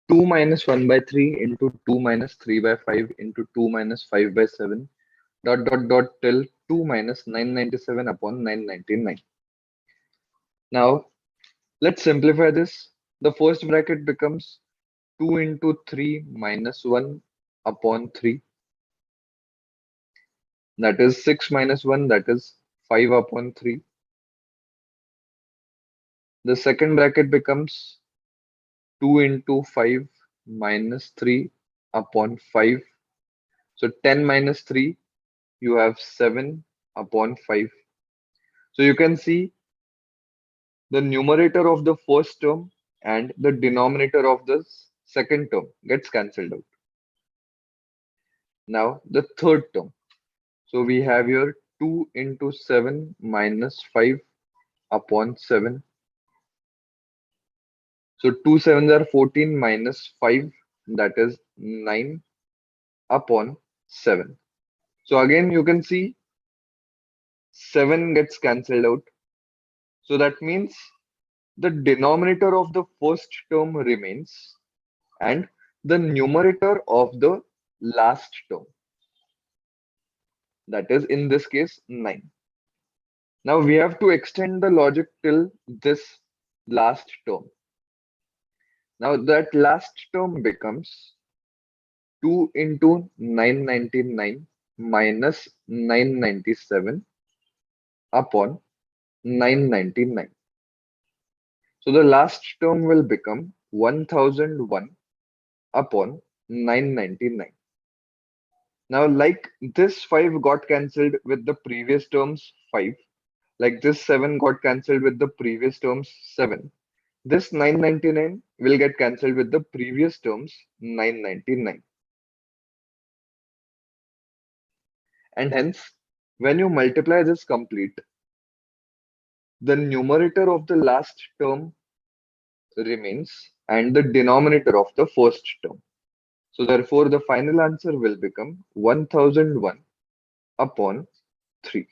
2 minus 1 by 3 into 2 minus 3 by 5 into 2 minus 5 by 7 dot dot dot till 2 minus 997 upon 999. Now let's simplify this. The first bracket becomes 2 into 3 minus 1 upon 3. That is 6 minus 1, that is 5 upon 3. The second bracket becomes 2 into 5 minus 3 upon 5. So 10 minus 3, you have 7 upon 5. So you can see the numerator of the first term and the denominator of the second term gets cancelled out. Now the third term. So we have here 2 into 7 minus 5 upon 7. So 2 sevens are 14 minus 5, that is 9 upon 7. So again you can see 7 gets cancelled out. So that means the denominator of the first term remains and the numerator of the last term, that is in this case 9. Now we have to extend the logic till this last term. Now that last term becomes 2 into 999 minus 997 upon 999. So the last term will become 1001 upon 999. Now, like this 5 got cancelled with the previous terms 5, like this 7 got cancelled with the previous terms 7, this 999 will get cancelled with the previous terms 999. And hence, when you multiply this complete, the numerator of the last term remains and the denominator of the first term. So therefore, the final answer will become 1001 upon 3.